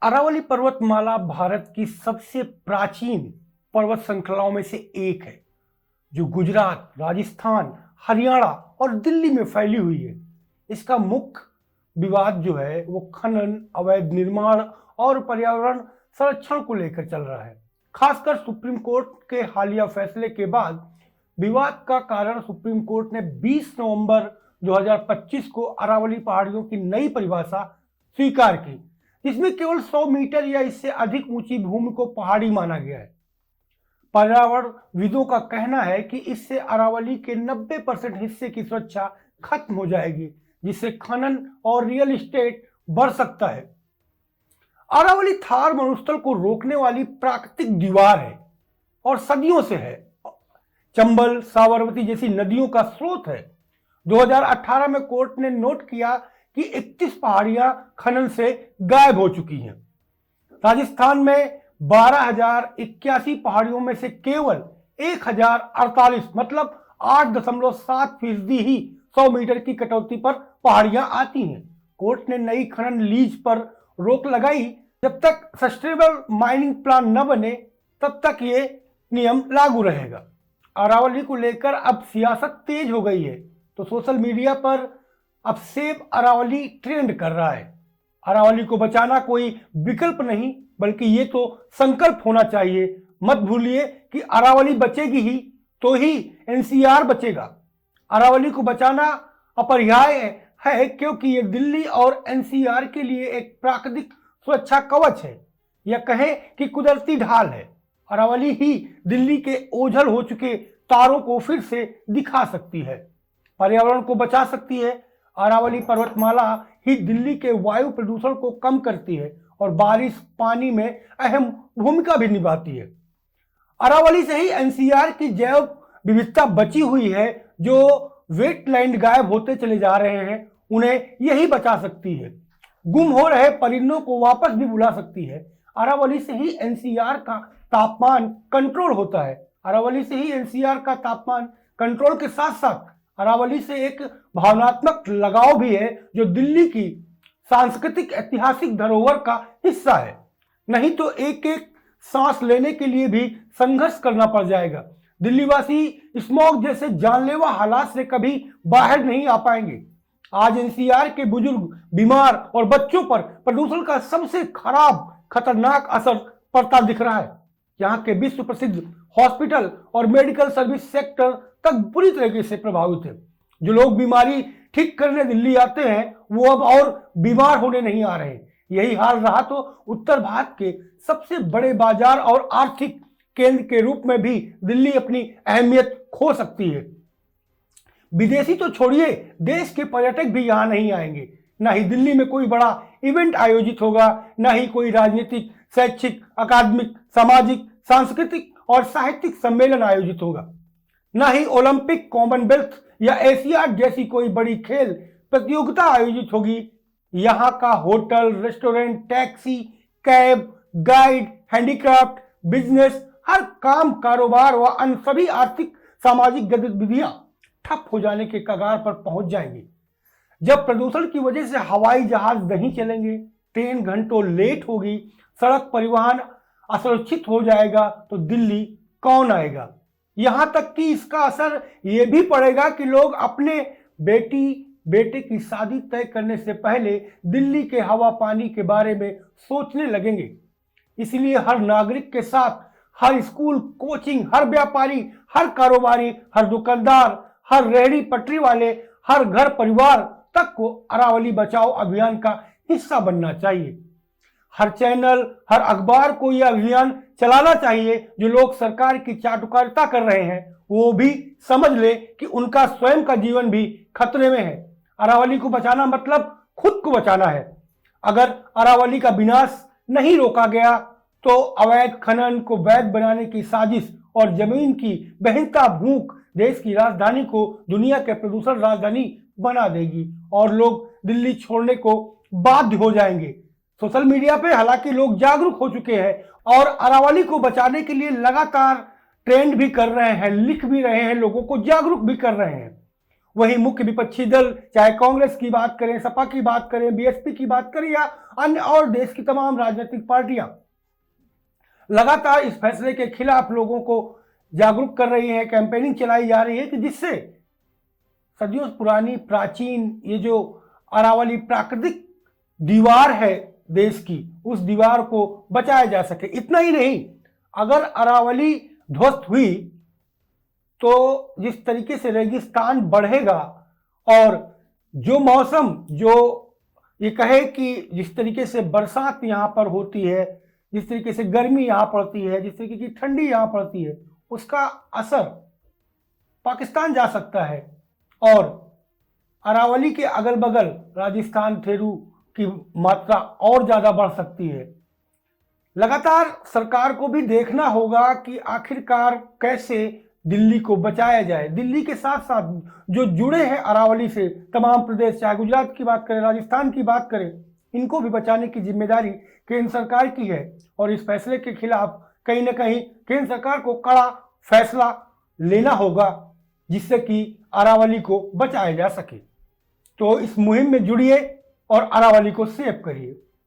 अरावली पर्वतमाला भारत की सबसे प्राचीन पर्वत श्रृंखलाओं में से एक है, जो गुजरात, राजस्थान, हरियाणा और दिल्ली में फैली हुई है। इसका मुख्य विवाद जो है वो खनन, अवैध निर्माण और पर्यावरण संरक्षण को लेकर चल रहा है। खासकर सुप्रीम कोर्ट के हालिया फैसले के बाद विवाद का कारण सुप्रीम कोर्ट ने 20 नवंबर 2025 को अरावली पहाड़ियों की नई परिभाषा स्वीकार की, जिसमें केवल 100 मीटर या इससे अधिक ऊंची भूमि को पहाड़ी माना गया है। पर्यावरणविदों का कहना है कि इससे अरावली के 90% हिस्से की सुरक्षा खत्म हो जाएगी, जिससे खनन और रियल एस्टेट बढ़ सकता है। अरावली थार मरुस्थल को रोकने वाली प्राकृतिक दीवार है और सदियों से है। चंबल, साबरमती जैसी नदियों का स्रोत है। 2018 में कोर्ट ने नोट किया कि 31 पहाड़ियां खनन से गायब हो चुकी हैं। राजस्थान में 12,081 पहाड़ियों में से केवल 1,048 मतलब 8.7% ही 100 मीटर की कटौती पर पहाड़ियां आती हैं। कोर्ट ने नई खनन लीज पर रोक लगाई। जब तक सस्टेनेबल माइनिंग प्लान न बने तब तक ये नियम लागू रहेगा। अरावली को लेकर अब सियासत तेज हो गई है, तो सोशल मीडिया पर अब सेव अरावली ट्रेंड कर रहा है। अरावली को बचाना कोई विकल्प नहीं, बल्कि ये तो संकल्प होना चाहिए। मत भूलिए कि अरावली बचेगी ही तो ही एनसीआर बचेगा। अरावली को बचाना अपरिहार्य है, क्योंकि ये दिल्ली और एनसीआर के लिए एक प्राकृतिक सुरक्षा कवच है, या कहें कि कुदरती ढाल है। अरावली ही दिल्ली के ओझल हो चुके तारों को फिर से दिखा सकती है, पर्यावरण को बचा सकती है। अरावली पर्वतमाला ही दिल्ली के वायु प्रदूषण को कम करती है और बारिश पानी में अहम भूमिका भी निभाती है। अरावली से ही एनसीआर की जैव विविधता बची हुई है। जो वेटलैंड गायब होते चले जा रहे हैं, उन्हें यही बचा सकती है। गुम हो रहे परिंदों को वापस भी बुला सकती है। अरावली से ही एनसीआर का तापमान कंट्रोल होता है। अरावली से ही एनसीआर का तापमान कंट्रोल के साथ साथ अरावली से एक भावनात्मक लगाव भी है, जो दिल्ली की सांस्कृतिक ऐतिहासिक धरोहर का हिस्सा है। नहीं तो एक एक सांस लेने के लिए भी संघर्ष करना पड़ जाएगा। दिल्लीवासी स्मॉग जैसे जानलेवा हालात से कभी बाहर नहीं आ पाएंगे। आज एनसीआर के बुजुर्ग, बीमार और बच्चों पर प्रदूषण का सबसे खतरनाक असर पड़ता दिख रहा है। यहाँ के विश्व प्रसिद्ध हॉस्पिटल और मेडिकल सर्विस सेक्टर तक बुरी तरीके से प्रभावित है। जो लोग बीमारी ठीक करने दिल्ली आते हैं, वो अब और बीमार होने नहीं आ रहे। यही हाल रहा तो उत्तर भारत के सबसे बड़े बाजार और आर्थिक केंद्र के रूप में भी दिल्ली अपनी अहमियत खो सकती है। विदेशी तो छोड़िए, देश के पर्यटक भी यहाँ नहीं आएंगे। ना ही दिल्ली में कोई बड़ा इवेंट आयोजित होगा, ना ही कोई राजनीतिक, शैक्षिक, अकादमिक, सामाजिक, सांस्कृतिक और साहित्यिक सम्मेलन आयोजित होगा। ना ही ओलंपिक, कॉमनवेल्थ या एशियाड जैसी कोई बड़ी खेल प्रतियोगिता आयोजित होगी। यहाँ का hotel, restaurant, taxi, cab, guide, handicraft, business, हर काम, कारोबार व अन्य सभी आर्थिक सामाजिक गतिविधियां ठप हो जाने के कगार पर पहुंच जाएंगी। जब प्रदूषण की वजह से हवाई जहाज नहीं चलेंगे, ट्रेन घंटों लेट होगी, सड़क परिवहन असुरक्षित हो जाएगा, तो दिल्ली कौन आएगा? यहां तक कि इसका असर यह भी पड़ेगा कि लोग अपने बेटे की शादी तय करने से पहले दिल्ली के हवा पानी के बारे में सोचने लगेंगे। इसलिए हर नागरिक के साथ हर स्कूल, कोचिंग, हर व्यापारी, हर कारोबारी, हर दुकानदार, हर रेहड़ी पटरी वाले, हर घर परिवार तक को अरावली बचाओ अभियान का हिस्सा बनना चाहिए। हर चैनल, हर अखबार को यह अभियान चलाना चाहिए। जो लोग सरकार की चाटुकारिता कर रहे हैं, वो भी समझ ले कि उनका स्वयं का जीवन भी खतरे में है। अरावली को बचाना मतलब खुद को बचाना है। अगर अरावली का विनाश नहीं रोका गया, तो अवैध खनन को वैध बनाने की साजिश और जमीन की बहिर्ता भूख देश की राजधानी को दुनिया के प्रदूषण राजधानी बना देगी और लोग दिल्ली छोड़ने को बाध्य हो जाएंगे। सोशल मीडिया पे हालांकि लोग जागरूक हो चुके हैं और अरावली को बचाने के लिए लगातार ट्रेंड भी कर रहे हैं, लिख भी रहे हैं, लोगों को जागरूक भी कर रहे हैं। वहीं मुख्य विपक्षी दल चाहे कांग्रेस की बात करें, सपा की बात करें, बीएसपी की बात करें या अन्य और देश की तमाम राजनीतिक पार्टियां लगातार इस फैसले के खिलाफ लोगों को जागरूक कर रही हैं, कैंपेनिंग चलाई जा रही है कि जिससे सदियों पुरानी प्राचीन ये जो अरावली प्राकृतिक दीवार है देश की, उस दीवार को बचाया जा सके। इतना ही नहीं, अगर अरावली ध्वस्त हुई तो जिस तरीके से रेगिस्तान बढ़ेगा और जो मौसम, जो ये कहे कि जिस तरीके से बरसात यहाँ पर होती है, जिस तरीके से गर्मी यहाँ पड़ती है, जिस तरीके की ठंडी यहाँ पड़ती है, उसका असर पाकिस्तान जा सकता है और अरावली के अगल बगल राजस्थान थेरू की मात्रा और ज़्यादा बढ़ सकती है। लगातार सरकार को भी देखना होगा कि आखिरकार कैसे दिल्ली को बचाया जाए। दिल्ली के साथ साथ जो जुड़े हैं अरावली से तमाम प्रदेश, चाहे गुजरात की बात करें, राजस्थान की बात करें, इनको भी बचाने की जिम्मेदारी केंद्र सरकार की है और इस फैसले के खिलाफ कहीं ना कहीं केंद्र सरकार को कड़ा फैसला लेना होगा जिससे कि अरावली को बचाया जा सके। तो इस मुहिम में जुड़िए और अरावली को सेव करिए।